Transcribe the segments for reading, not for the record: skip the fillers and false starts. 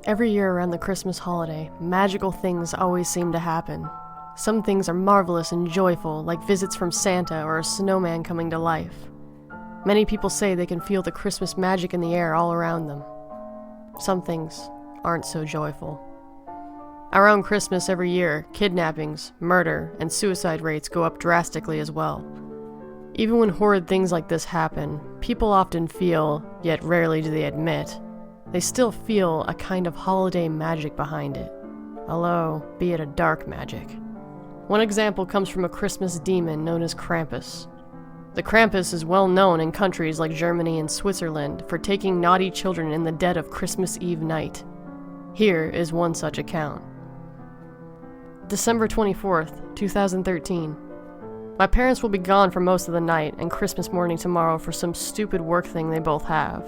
Every year around the Christmas holiday, magical things always seem to happen. Some things are marvelous and joyful, like visits from Santa or a snowman coming to life. Many people say they can feel the Christmas magic in the air all around them. Some things aren't so joyful. Around Christmas every year, kidnappings, murder, and suicide rates go up drastically as well. Even when horrid things like this happen, people often feel, yet rarely do they admit, they still feel a kind of holiday magic behind it, although be it a dark magic. One example comes from a Christmas demon known as Krampus. The Krampus is well known in countries like Germany and Switzerland for taking naughty children in the dead of Christmas Eve night. Here is one such account. December 24th, 2013. My parents will be gone for most of the night and Christmas morning tomorrow for some stupid work thing they both have.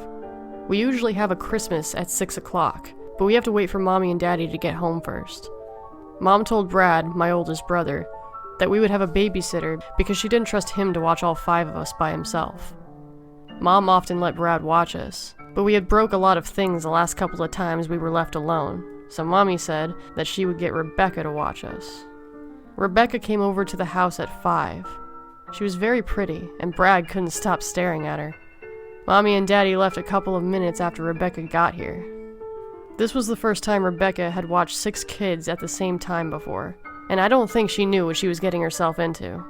We usually have a Christmas at 6 o'clock, but we have to wait for Mommy and Daddy to get home first. Mom told Brad, my oldest brother, that we would have a babysitter because she didn't trust him to watch all 5 of us by himself. Mom often let Brad watch us, but we had broke a lot of things the last couple of times we were left alone, so Mommy said that she would get Rebecca to watch us. Rebecca came over to the house at 5. She was very pretty, and Brad couldn't stop staring at her. Mommy and Daddy left a couple of minutes after Rebecca got here. This was the first time Rebecca had watched 6 kids at the same time before, and I don't think she knew what she was getting herself into.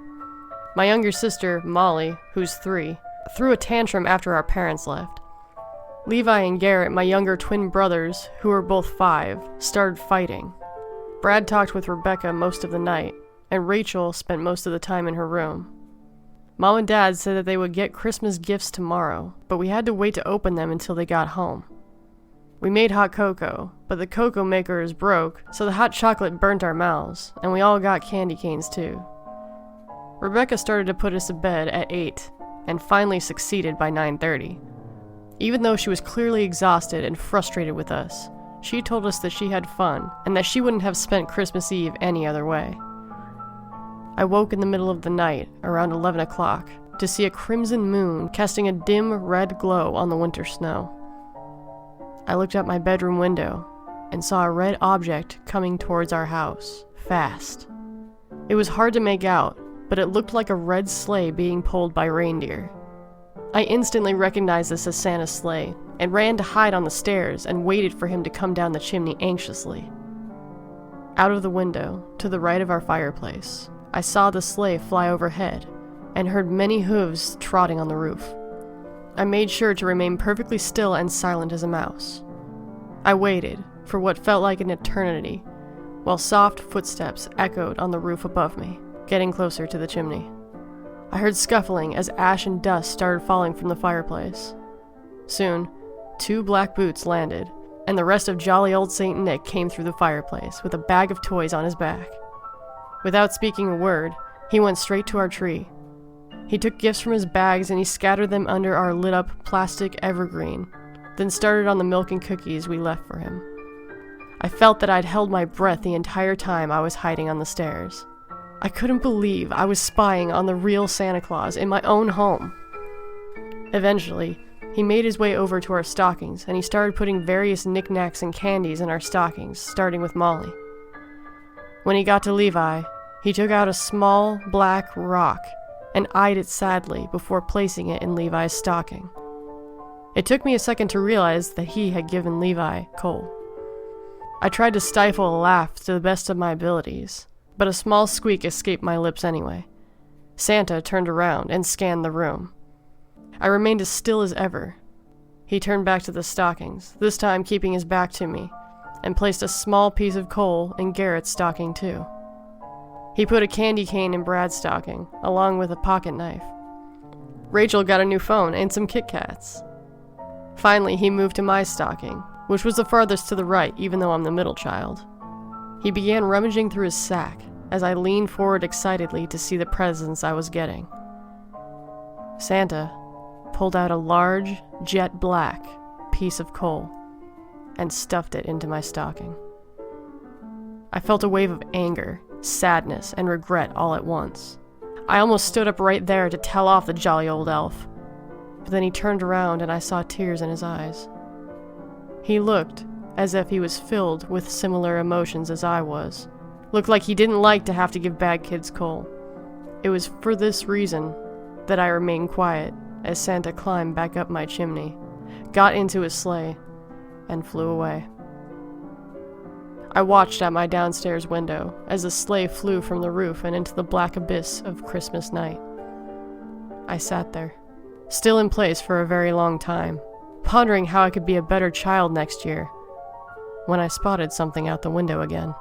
My younger sister, Molly, who's 3, threw a tantrum after our parents left. Levi and Garrett, my younger twin brothers, who were both 5, started fighting. Brad talked with Rebecca most of the night, and Rachel spent most of the time in her room. Mom and Dad said that they would get Christmas gifts tomorrow, but we had to wait to open them until they got home. We made hot cocoa, but the cocoa maker is broke, so the hot chocolate burnt our mouths, and we all got candy canes too. Rebecca started to put us to bed at 8, and finally succeeded by 9:30. Even though she was clearly exhausted and frustrated with us, she told us that she had fun, and that she wouldn't have spent Christmas Eve any other way. I woke in the middle of the night, around 11 o'clock, to see a crimson moon casting a dim red glow on the winter snow. I looked out my bedroom window and saw a red object coming towards our house, fast. It was hard to make out, but it looked like a red sleigh being pulled by reindeer. I instantly recognized this as Santa's sleigh and ran to hide on the stairs and waited for him to come down the chimney anxiously. Out of the window, to the right of our fireplace, I saw the sleigh fly overhead and heard many hooves trotting on the roof. I made sure to remain perfectly still and silent as a mouse. I waited for what felt like an eternity, while soft footsteps echoed on the roof above me, getting closer to the chimney. I heard scuffling as ash and dust started falling from the fireplace. Soon, 2 black boots landed, and the rest of jolly old Saint Nick came through the fireplace with a bag of toys on his back. Without speaking a word, he went straight to our tree. He took gifts from his bags and he scattered them under our lit-up plastic evergreen, then started on the milk and cookies we left for him. I felt that I'd held my breath the entire time I was hiding on the stairs. I couldn't believe I was spying on the real Santa Claus in my own home. Eventually, he made his way over to our stockings and he started putting various knickknacks and candies in our stockings, starting with Molly. When he got to Levi, he took out a small black rock and eyed it sadly before placing it in Levi's stocking. It took me a second to realize that he had given Levi coal. I tried to stifle a laugh to the best of my abilities, but a small squeak escaped my lips anyway. Santa turned around and scanned the room. I remained as still as ever. He turned back to the stockings, this time keeping his back to me, and placed a small piece of coal in Garrett's stocking too. He put a candy cane in Brad's stocking, along with a pocket knife. Rachel got a new phone and some Kit Kats. Finally, he moved to my stocking, which was the farthest to the right, even though I'm the middle child. He began rummaging through his sack as I leaned forward excitedly to see the presents I was getting. Santa pulled out a large, jet black piece of coal and stuffed it into my stocking. I felt a wave of anger, sadness, and regret all at once. I almost stood up right there to tell off the jolly old elf, but then he turned around and I saw tears in his eyes. He looked as if he was filled with similar emotions as I was. Looked like he didn't like to have to give bad kids coal. It was for this reason that I remained quiet as Santa climbed back up my chimney, got into his sleigh, and flew away. I watched at my downstairs window as the sleigh flew from the roof and into the black abyss of Christmas night. I sat there, still in place for a very long time, pondering how I could be a better child next year, when I spotted something out the window again.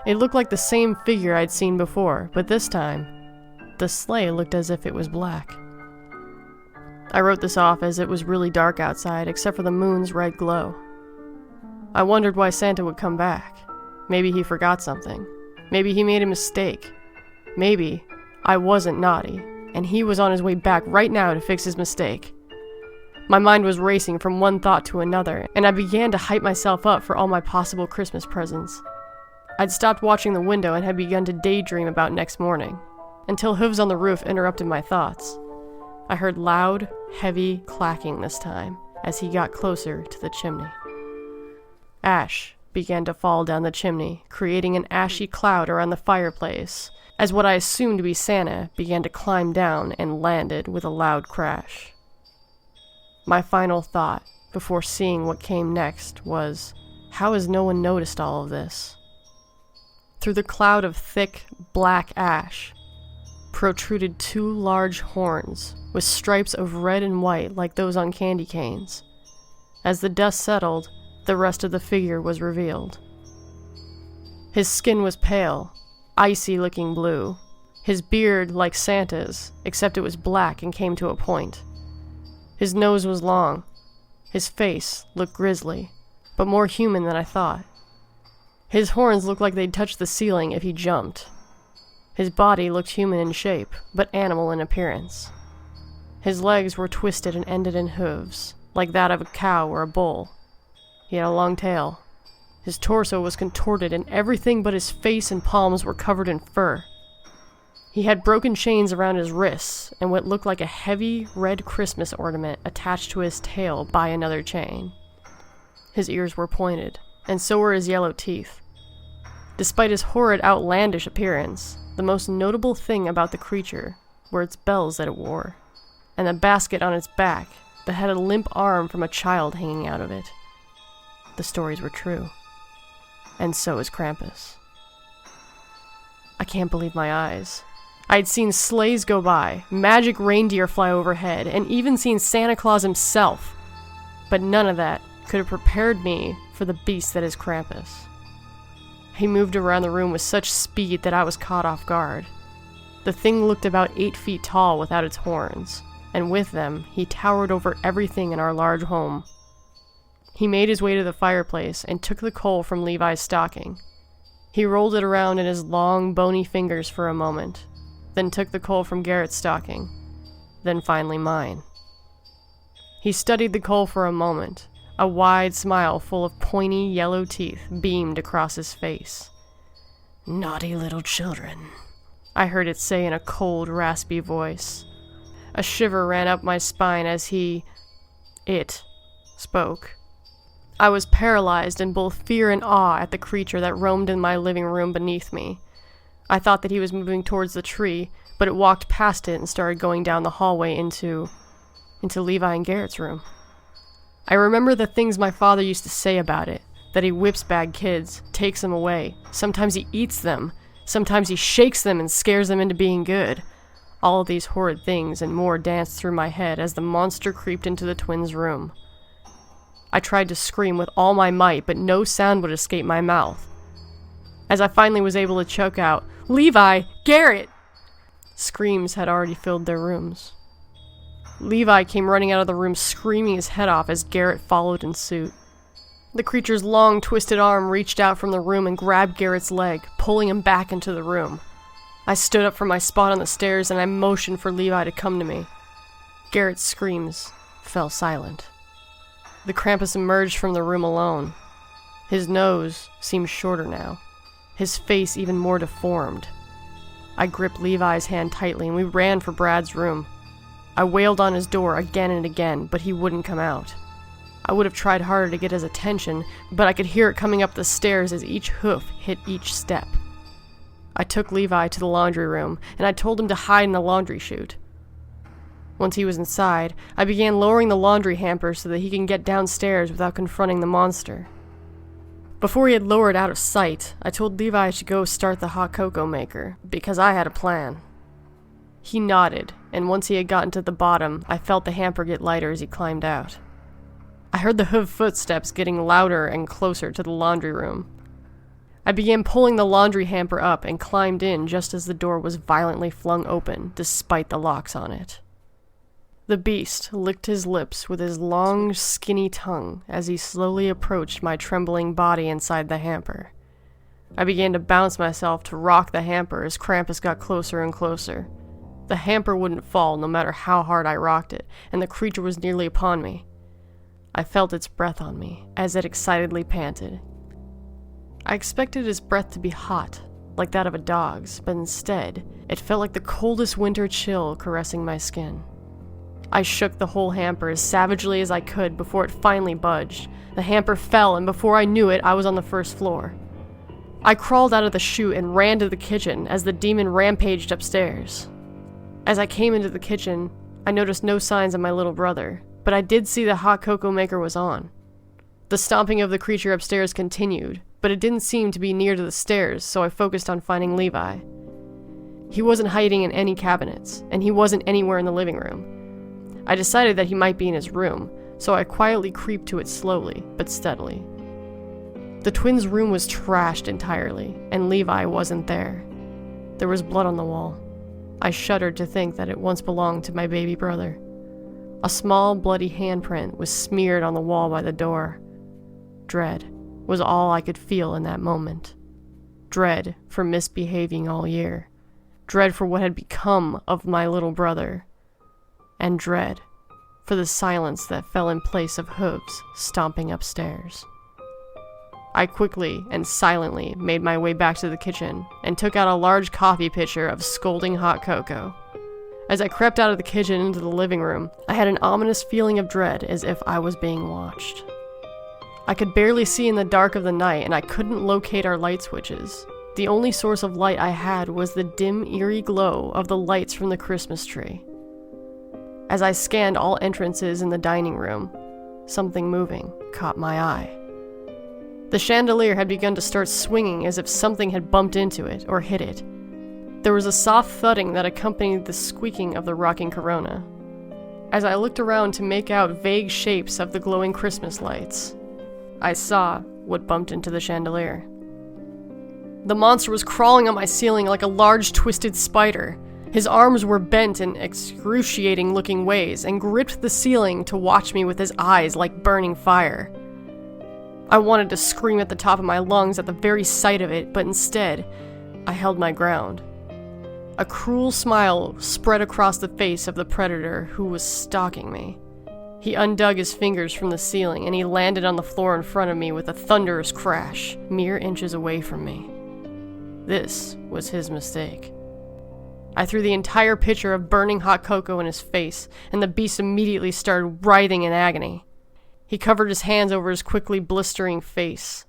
It looked like the same figure I'd seen before, but this time, the sleigh looked as if it was black. I wrote this off as it was really dark outside except for the moon's red glow. I wondered why Santa would come back. Maybe he forgot something. Maybe he made a mistake. Maybe I wasn't naughty, and he was on his way back right now to fix his mistake. My mind was racing from one thought to another, and I began to hype myself up for all my possible Christmas presents. I'd stopped watching the window and had begun to daydream about next morning, until hooves on the roof interrupted my thoughts. I heard loud, heavy clacking this time, as he got closer to the chimney. Ash began to fall down the chimney, creating an ashy cloud around the fireplace, as what I assumed to be Santa began to climb down and landed with a loud crash. My final thought, before seeing what came next, was, how has no one noticed all of this? Through the cloud of thick, black ash, protruded two large horns, with stripes of red and white like those on candy canes. As the dust settled, the rest of the figure was revealed. His skin was pale, icy-looking blue. His beard like Santa's, except it was black and came to a point. His nose was long. His face looked grisly, but more human than I thought. His horns looked like they'd touch the ceiling if he jumped. His body looked human in shape, but animal in appearance. His legs were twisted and ended in hooves, like that of a cow or a bull. He had a long tail. His torso was contorted and everything but his face and palms were covered in fur. He had broken chains around his wrists and what looked like a heavy red Christmas ornament attached to his tail by another chain. His ears were pointed, and so were his yellow teeth. Despite his horrid, outlandish appearance, the most notable thing about the creature were its bells that it wore, and the basket on its back that had a limp arm from a child hanging out of it. The stories were true. And so is Krampus. I can't believe my eyes. I had seen sleighs go by, magic reindeer fly overhead, and even seen Santa Claus himself. But none of that could have prepared me for the beast that is Krampus. He moved around the room with such speed that I was caught off guard. The thing looked about 8 feet tall without its horns, and with them, he towered over everything in our large home. He made his way to the fireplace and took the coal from Levi's stocking. He rolled it around in his long, bony fingers for a moment, then took the coal from Garrett's stocking, then finally mine. He studied the coal for a moment. A wide smile full of pointy yellow teeth beamed across his face. "Naughty little children," I heard it say in a cold, raspy voice. A shiver ran up my spine as it spoke. I was paralyzed in both fear and awe at the creature that roamed in my living room beneath me. I thought that he was moving towards the tree, but it walked past it and started going down the hallway into Levi and Garrett's room. I remember the things my father used to say about it, that he whips bad kids, takes them away, sometimes he eats them, sometimes he shakes them and scares them into being good. All of these horrid things and more danced through my head as the monster creeped into the twins' room. I tried to scream with all my might, but no sound would escape my mouth. As I finally was able to choke out, "Levi! Garrett!" Screams had already filled their rooms. Levi came running out of the room screaming his head off as Garrett followed in suit. The creature's long, twisted arm reached out from the room and grabbed Garrett's leg, pulling him back into the room. I stood up from my spot on the stairs and I motioned for Levi to come to me. Garrett's screams fell silent. The Krampus emerged from the room alone. His nose seemed shorter now, his face even more deformed. I gripped Levi's hand tightly and we ran for Brad's room. I wailed on his door again and again, but he wouldn't come out. I would have tried harder to get his attention, but I could hear it coming up the stairs as each hoof hit each step. I took Levi to the laundry room, and I told him to hide in the laundry chute. Once he was inside, I began lowering the laundry hamper so that he can get downstairs without confronting the monster. Before he had lowered out of sight, I told Levi I should go start the hot cocoa maker, because I had a plan. He nodded, and once he had gotten to the bottom, I felt the hamper get lighter as he climbed out. I heard the hoof footsteps getting louder and closer to the laundry room. I began pulling the laundry hamper up and climbed in just as the door was violently flung open, despite the locks on it. The beast licked his lips with his long, skinny tongue as he slowly approached my trembling body inside the hamper. I began to bounce myself to rock the hamper as Krampus got closer and closer. The hamper wouldn't fall no matter how hard I rocked it, and the creature was nearly upon me. I felt its breath on me as it excitedly panted. I expected its breath to be hot, like that of a dog's, but instead, it felt like the coldest winter chill caressing my skin. I shook the whole hamper as savagely as I could before it finally budged. The hamper fell, and before I knew it, I was on the first floor. I crawled out of the chute and ran to the kitchen as the demon rampaged upstairs. As I came into the kitchen, I noticed no signs of my little brother, but I did see the hot cocoa maker was on. The stomping of the creature upstairs continued, but it didn't seem to be near to the stairs, so I focused on finding Levi. He wasn't hiding in any cabinets, and he wasn't anywhere in the living room. I decided that he might be in his room, so I quietly creeped to it slowly, but steadily. The twins' room was trashed entirely, and Levi wasn't there. There was blood on the wall. I shuddered to think that it once belonged to my baby brother. A small, bloody handprint was smeared on the wall by the door. Dread was all I could feel in that moment. Dread for misbehaving all year. Dread for what had become of my little brother. And dread for the silence that fell in place of hooves stomping upstairs. I quickly and silently made my way back to the kitchen and took out a large coffee pitcher of scalding hot cocoa. As I crept out of the kitchen into the living room, I had an ominous feeling of dread as if I was being watched. I could barely see in the dark of the night, and I couldn't locate our light switches. The only source of light I had was the dim, eerie glow of the lights from the Christmas tree. As I scanned all entrances in the dining room, something moving caught my eye. The chandelier had begun to start swinging as if something had bumped into it or hit it. There was a soft thudding that accompanied the squeaking of the rocking Corona. As I looked around to make out vague shapes of the glowing Christmas lights, I saw what bumped into the chandelier. The monster was crawling on my ceiling like a large twisted spider. His arms were bent in excruciating-looking ways and gripped the ceiling to watch me with his eyes like burning fire. I wanted to scream at the top of my lungs at the very sight of it, but instead, I held my ground. A cruel smile spread across the face of the predator who was stalking me. He undug his fingers from the ceiling, and he landed on the floor in front of me with a thunderous crash, mere inches away from me. This was his mistake. I threw the entire pitcher of burning hot cocoa in his face, and the beast immediately started writhing in agony. He covered his hands over his quickly blistering face.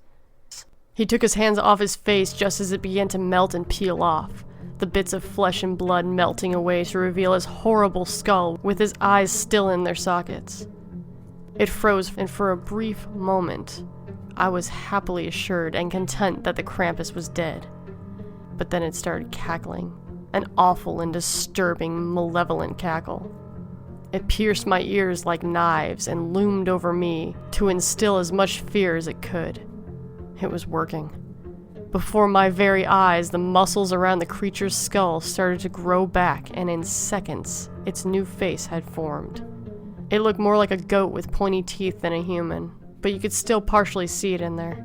He took his hands off his face just as it began to melt and peel off, the bits of flesh and blood melting away to reveal his horrible skull with his eyes still in their sockets. It froze, and for a brief moment, I was happily assured and content that the Krampus was dead. But then it started cackling, an awful and disturbing, malevolent cackle. It pierced my ears like knives and loomed over me to instill as much fear as it could. It was working. Before my very eyes, the muscles around the creature's skull started to grow back, and in seconds, its new face had formed. It looked more like a goat with pointy teeth than a human, but you could still partially see it in there.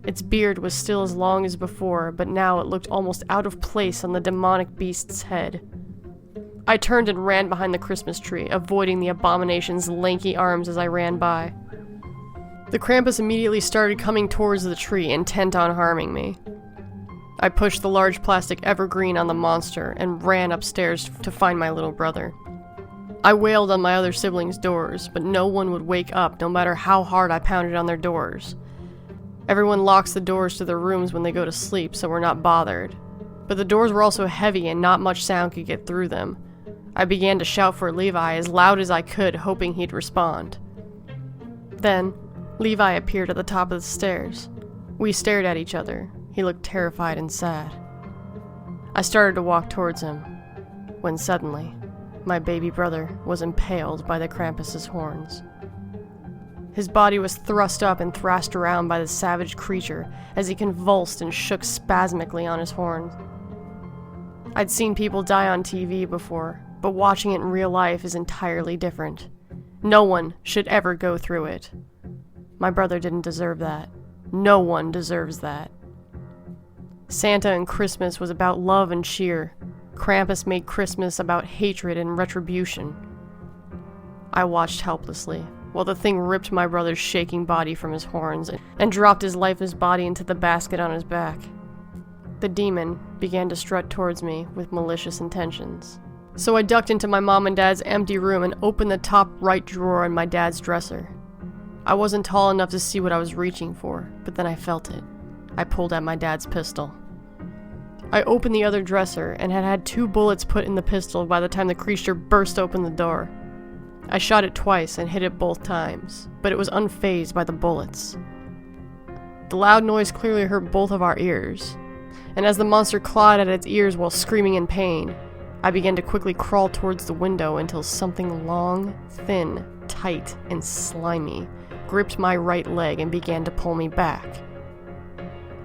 Its beard was still as long as before, but now it looked almost out of place on the demonic beast's head. I turned and ran behind the Christmas tree, avoiding the abomination's lanky arms as I ran by. The Krampus immediately started coming towards the tree, intent on harming me. I pushed the large plastic evergreen on the monster and ran upstairs to find my little brother. I wailed on my other siblings' doors, but no one would wake up no matter how hard I pounded on their doors. Everyone locks the doors to their rooms when they go to sleep, so we're not bothered. But the doors were also heavy and not much sound could get through them. I began to shout for Levi as loud as I could, hoping he'd respond. Then, Levi appeared at the top of the stairs. We stared at each other. He looked terrified and sad. I started to walk towards him, when suddenly, my baby brother was impaled by the Krampus's horns. His body was thrust up and thrashed around by the savage creature as he convulsed and shook spasmically on his horns. I'd seen people die on TV before, but watching it in real life is entirely different. No one should ever go through it. My brother didn't deserve that. No one deserves that. Santa and Christmas was about love and cheer. Krampus made Christmas about hatred and retribution. I watched helplessly, while the thing ripped my brother's shaking body from his horns and dropped his lifeless body into the basket on his back. The demon began to strut towards me with malicious intentions. So I ducked into my mom and dad's empty room and opened the top right drawer in my dad's dresser. I wasn't tall enough to see what I was reaching for, but then I felt it. I pulled out my dad's pistol. I opened the other dresser and had had 2 bullets put in the pistol by the time the creature burst open the door. I shot it twice and hit it both times, but it was unfazed by the bullets. The loud noise clearly hurt both of our ears, and as the monster clawed at its ears while screaming in pain, I began to quickly crawl towards the window until something long, thin, tight, and slimy gripped my right leg and began to pull me back.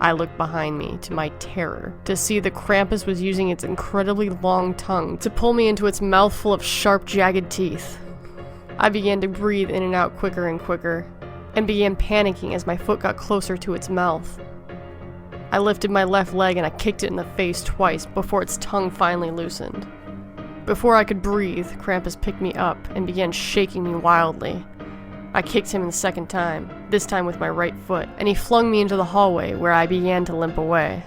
I looked behind me, to my terror, to see the Krampus was using its incredibly long tongue to pull me into its mouth full of sharp, jagged teeth. I began to breathe in and out quicker and quicker, and began panicking as my foot got closer to its mouth. I lifted my left leg and I kicked it in the face twice before its tongue finally loosened. Before I could breathe, Krampus picked me up and began shaking me wildly. I kicked him the second time, this time with my right foot, and he flung me into the hallway where I began to limp away.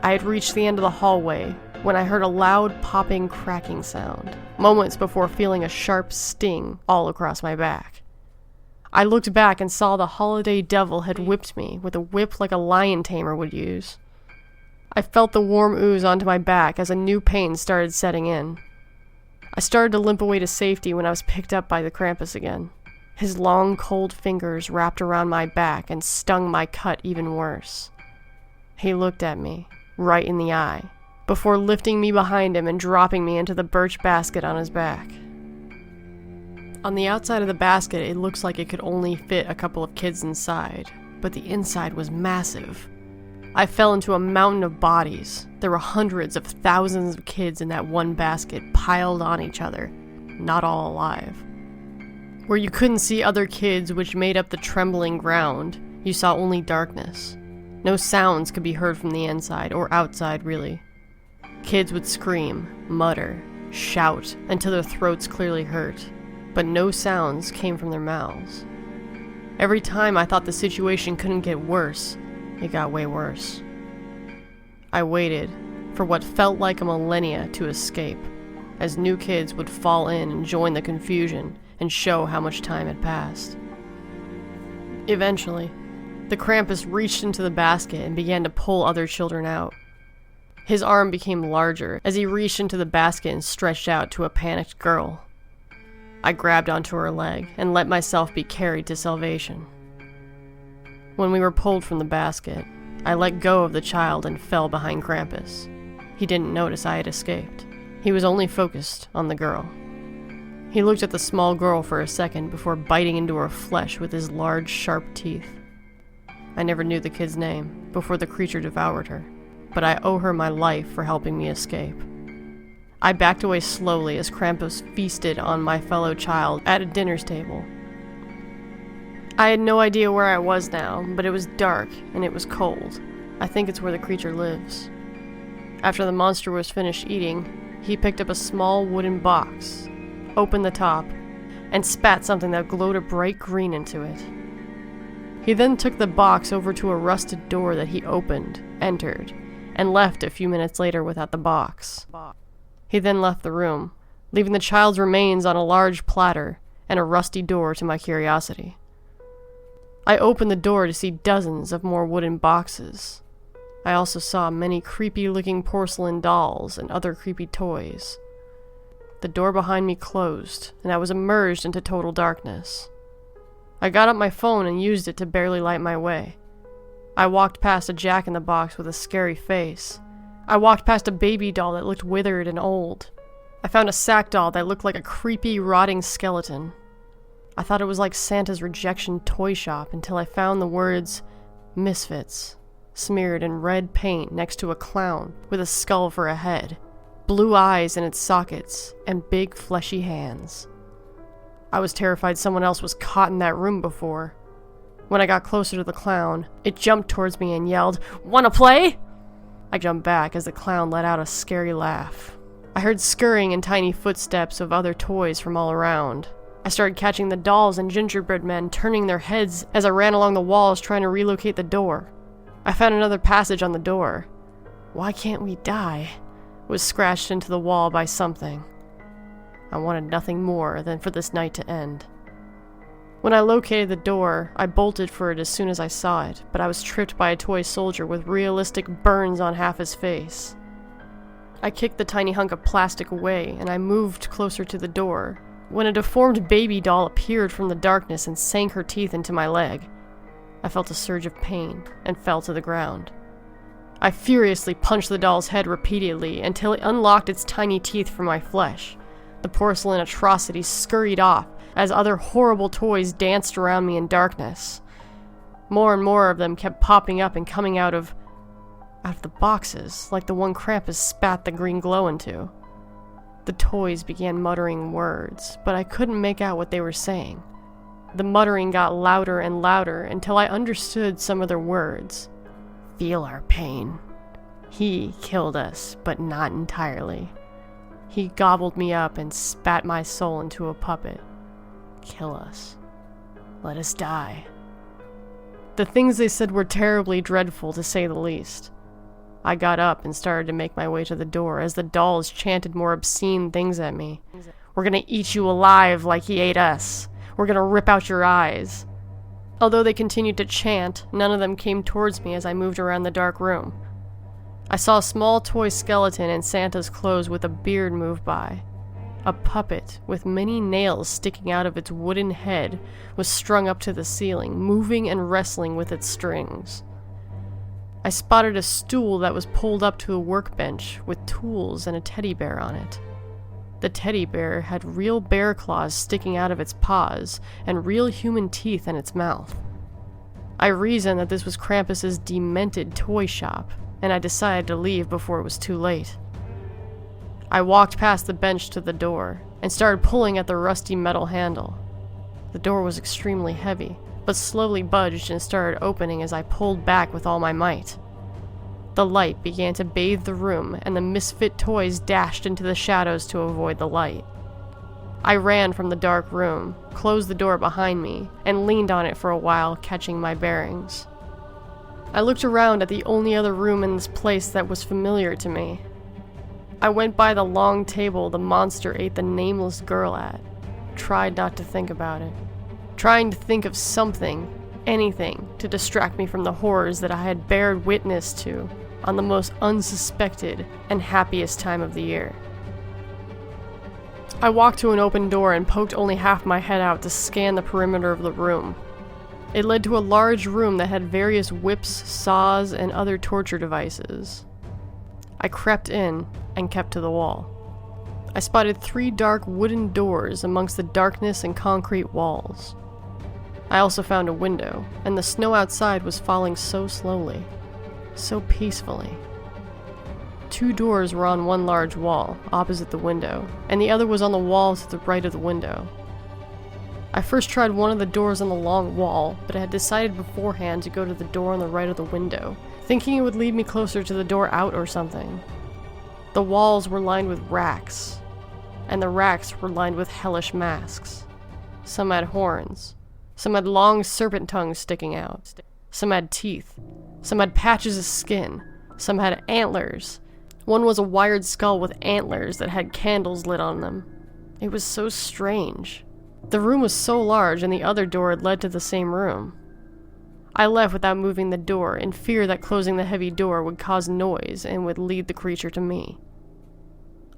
I had reached the end of the hallway when I heard a loud popping, cracking sound, moments before feeling a sharp sting all across my back. I looked back and saw the holiday devil had whipped me with a whip like a lion tamer would use. I felt the warm ooze onto my back as a new pain started setting in. I started to limp away to safety when I was picked up by the Krampus again. His long, cold fingers wrapped around my back and stung my cut even worse. He looked at me, right in the eye, before lifting me behind him and dropping me into the birch basket on his back. On the outside of the basket, it looks like it could only fit a couple of kids inside, but the inside was massive. I fell into a mountain of bodies. There were hundreds of thousands of kids in that one basket piled on each other, not all alive. Where you couldn't see other kids which made up the trembling ground, you saw only darkness. No sounds could be heard from the inside, or outside really. Kids would scream, mutter, shout, until their throats clearly hurt, but no sounds came from their mouths. Every time I thought the situation couldn't get worse, it got way worse. I waited for what felt like a millennia to escape, as new kids would fall in and join the confusion and show how much time had passed. Eventually, the Krampus reached into the basket and began to pull other children out. His arm became larger as he reached into the basket and stretched out to a panicked girl. I grabbed onto her leg and let myself be carried to salvation. When we were pulled from the basket, I let go of the child and fell behind Krampus. He didn't notice I had escaped. He was only focused on the girl. He looked at the small girl for a second before biting into her flesh with his large, sharp teeth. I never knew the kid's name before the creature devoured her, but I owe her my life for helping me escape. I backed away slowly as Krampus feasted on my fellow child at a dinner's table. I had no idea where I was now, but it was dark and it was cold. I think it's where the creature lives. After the monster was finished eating, he picked up a small wooden box, opened the top, and spat something that glowed a bright green into it. He then took the box over to a rusted door that he opened, entered, and left a few minutes later without the box. He then left the room, leaving the child's remains on a large platter and a rusty door to my curiosity. I opened the door to see dozens of more wooden boxes. I also saw many creepy-looking porcelain dolls and other creepy toys. The door behind me closed, and I was immersed into total darkness. I got up my phone and used it to barely light my way. I walked past a jack-in-the-box with a scary face. I walked past a baby doll that looked withered and old. I found a sack doll that looked like a creepy, rotting skeleton. I thought it was like Santa's rejection toy shop until I found the words Misfits smeared in red paint next to a clown with a skull for a head, blue eyes in its sockets, and big fleshy hands. I was terrified someone else was caught in that room before. When I got closer to the clown, it jumped towards me and yelled, "Wanna play?" I jumped back as the clown let out a scary laugh. I heard scurrying and tiny footsteps of other toys from all around. I started catching the dolls and gingerbread men turning their heads as I ran along the walls trying to relocate the door. I found another passage on the door. "Why can't we die?" was scratched into the wall by something. I wanted nothing more than for this night to end. When I located the door, I bolted for it as soon as I saw it, but I was tripped by a toy soldier with realistic burns on half his face. I kicked the tiny hunk of plastic away, and I moved closer to the door, when a deformed baby doll appeared from the darkness and sank her teeth into my leg. I felt a surge of pain and fell to the ground. I furiously punched the doll's head repeatedly until it unlocked its tiny teeth from my flesh. The porcelain atrocity scurried off as other horrible toys danced around me in darkness. More and more of them kept popping up and coming out of the boxes, like the one Krampus spat the green glow into. The toys began muttering words, but I couldn't make out what they were saying. The muttering got louder and louder until I understood some of their words. "Feel our pain. He killed us, but not entirely. He gobbled me up and spat my soul into a puppet. Kill us. Let us die." The things they said were terribly dreadful, to say the least. I got up and started to make my way to the door as the dolls chanted more obscene things at me. "We're gonna eat you alive like he ate us. We're gonna rip out your eyes." Although they continued to chant, none of them came towards me as I moved around the dark room. I saw a small toy skeleton in Santa's clothes with a beard move by. A puppet with many nails sticking out of its wooden head was strung up to the ceiling, moving and wrestling with its strings. I spotted a stool that was pulled up to a workbench with tools and a teddy bear on it. The teddy bear had real bear claws sticking out of its paws and real human teeth in its mouth. I reasoned that this was Krampus's demented toy shop, and I decided to leave before it was too late. I walked past the bench to the door and started pulling at the rusty metal handle. The door was extremely heavy, but slowly budged and started opening as I pulled back with all my might. The light began to bathe the room, and the misfit toys dashed into the shadows to avoid the light. I ran from the dark room, closed the door behind me, and leaned on it for a while, catching my bearings. I looked around at the only other room in this place that was familiar to me. I went by the long table the monster ate the nameless girl at, tried not to think about it, trying to think of something, anything, to distract me from the horrors that I had bared witness to on the most unsuspected and happiest time of the year. I walked to an open door and poked only half my head out to scan the perimeter of the room. It led to a large room that had various whips, saws, and other torture devices. I crept in and kept to the wall. I spotted 3 dark wooden doors amongst the darkness and concrete walls. I also found a window, and the snow outside was falling so slowly, so peacefully. 2 doors were on one large wall, opposite the window, and the other was on the wall to the right of the window. I first tried one of the doors on the long wall, but I had decided beforehand to go to the door on the right of the window, thinking it would lead me closer to the door out or something. The walls were lined with racks, and the racks were lined with hellish masks. Some had horns, some had long serpent tongues sticking out, some had teeth, some had patches of skin, some had antlers. One was a wired skull with antlers that had candles lit on them. It was so strange. The room was so large and the other door led to the same room. I left without moving the door in fear that closing the heavy door would cause noise and would lead the creature to me.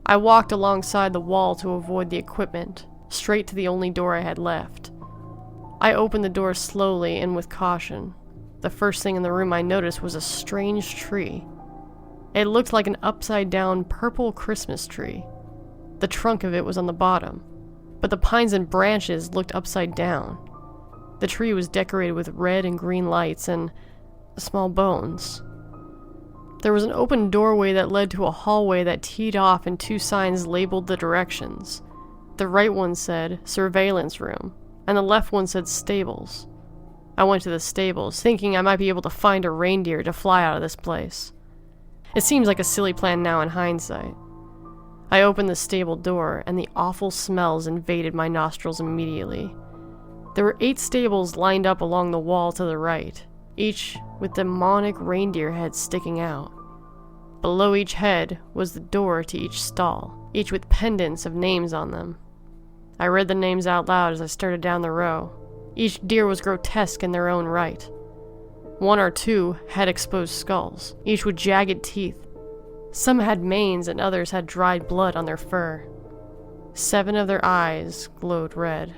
I walked alongside the wall to avoid the equipment, straight to the only door I had left. I opened the door slowly and with caution. The first thing in the room I noticed was a strange tree. It looked like an upside-down purple Christmas tree. The trunk of it was on the bottom, but the pines and branches looked upside down. The tree was decorated with red and green lights and small bones. There was an open doorway that led to a hallway that teed off and 2 signs labeled the directions. The right one said surveillance room, and the left one said stables. I went to the stables, thinking I might be able to find a reindeer to fly out of this place. It seems like a silly plan now in hindsight. I opened the stable door, and the awful smells invaded my nostrils immediately. There were 8 stables lined up along the wall to the right, each with demonic reindeer heads sticking out. Below each head was the door to each stall, each with pendants of names on them. I read the names out loud as I started down the row. Each deer was grotesque in their own right. 1 or 2 had exposed skulls, each with jagged teeth. Some had manes and others had dried blood on their fur. 7 of their eyes glowed red.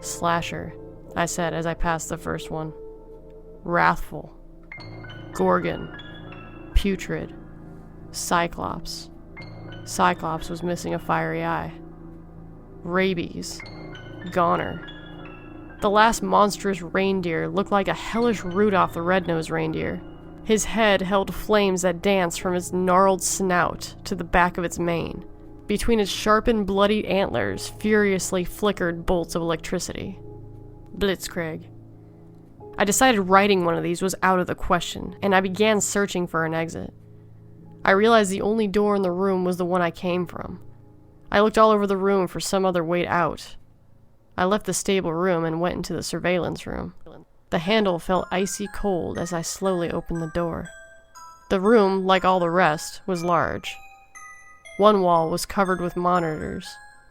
Slasher, I said as I passed the first one. Wrathful. Gorgon. Putrid. Cyclops. Cyclops was missing a fiery eye. Rabies. Goner. The last monstrous reindeer looked like a hellish Rudolph the Red-Nosed Reindeer. His head held flames that danced from its gnarled snout to the back of its mane. Between its sharpened, bloodied antlers furiously flickered bolts of electricity. Blitzkrieg. I decided riding one of these was out of the question, and I began searching for an exit. I realized the only door in the room was the one I came from. I looked all over the room for some other way out. I left the stable room and went into the surveillance room. The handle felt icy cold as I slowly opened the door. The room, like all the rest, was large. One wall was covered with monitors.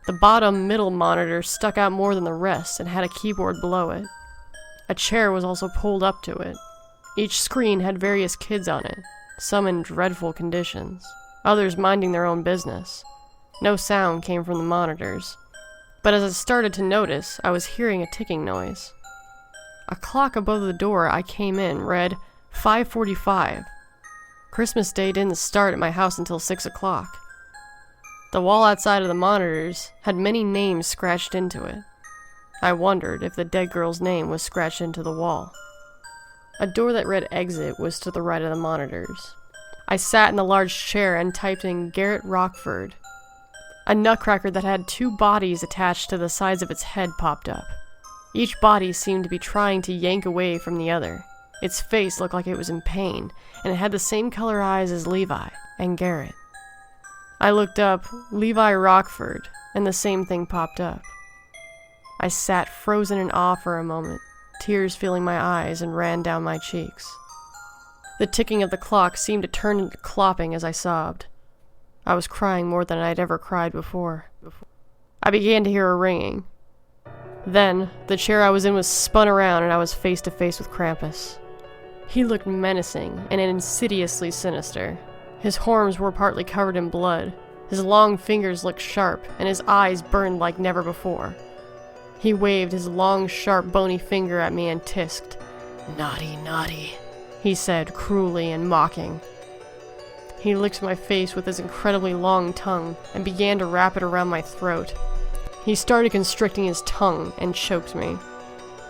The bottom middle monitor stuck out more than the rest and had a keyboard below it. A chair was also pulled up to it. Each screen had various kids on it, some in dreadful conditions, others minding their own business. No sound came from the monitors. But as I started to notice, I was hearing a ticking noise. A clock above the door I came in read 5:45. Christmas Day didn't start at my house until 6 o'clock. The wall outside of the monitors had many names scratched into it. I wondered if the dead girl's name was scratched into the wall. A door that read exit was to the right of the monitors. I sat in the large chair and typed in Garrett Rockford. A nutcracker that had 2 bodies attached to the sides of its head popped up. Each body seemed to be trying to yank away from the other. Its face looked like it was in pain, and it had the same color eyes as Levi and Garrett. I looked up Levi Rockford, and the same thing popped up. I sat frozen in awe for a moment, tears filling my eyes and ran down my cheeks. The ticking of the clock seemed to turn into clopping as I sobbed. I was crying more than I'd ever cried before. I began to hear a ringing. Then, the chair I was in was spun around and I was face to face with Krampus. He looked menacing and insidiously sinister. His horns were partly covered in blood, his long fingers looked sharp, and his eyes burned like never before. He waved his long, sharp, bony finger at me and tisked. "Naughty, naughty," he said, cruelly and mocking. He licked my face with his incredibly long tongue and began to wrap it around my throat. He started constricting his tongue and choked me.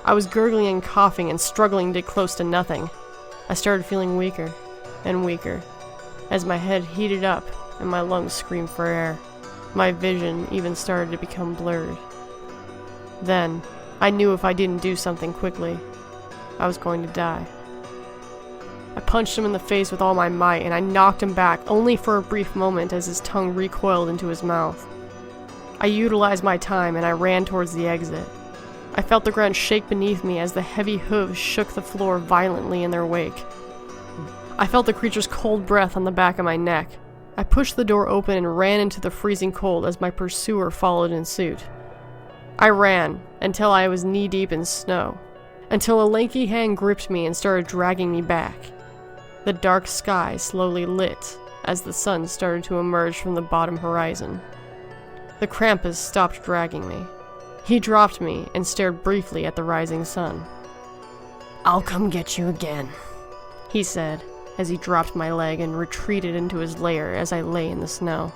I was gurgling and coughing and struggling to get close to nothing. I started feeling weaker and weaker as my head heated up and my lungs screamed for air. My vision even started to become blurred. Then, I knew if I didn't do something quickly, I was going to die. I punched him in the face with all my might, and I knocked him back, only for a brief moment as his tongue recoiled into his mouth. I utilized my time, and I ran towards the exit. I felt the ground shake beneath me as the heavy hooves shook the floor violently in their wake. I felt the creature's cold breath on the back of my neck. I pushed the door open and ran into the freezing cold as my pursuer followed in suit. I ran until I was knee-deep in snow, until a lanky hand gripped me and started dragging me back. The dark sky slowly lit as the sun started to emerge from the bottom horizon. The Krampus stopped dragging me. He dropped me and stared briefly at the rising sun. "I'll come get you again," he said, as he dropped my leg and retreated into his lair as I lay in the snow.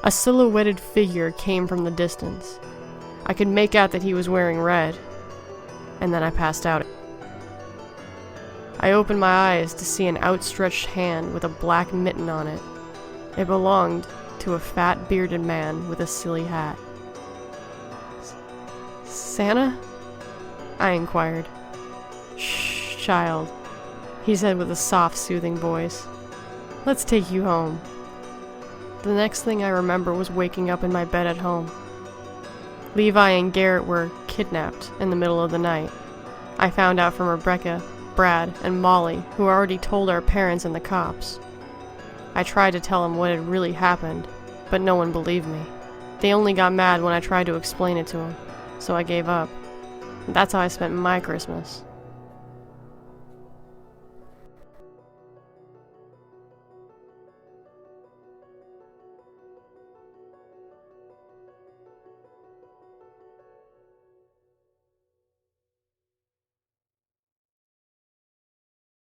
A silhouetted figure came from the distance. I could make out that he was wearing red, and then I passed out. I opened my eyes to see an outstretched hand with a black mitten on it. It belonged to a fat, bearded man with a silly hat. "Santa?" I inquired. "Shh, child," he said with a soft, soothing voice. "Let's take you home." The next thing I remember was waking up in my bed at home. Levi and Garrett were kidnapped in the middle of the night. I found out from Rebecca, Brad, and Molly, who already told our parents and the cops. I tried to tell them what had really happened, but no one believed me. They only got mad when I tried to explain it to them, so I gave up. That's how I spent my Christmas.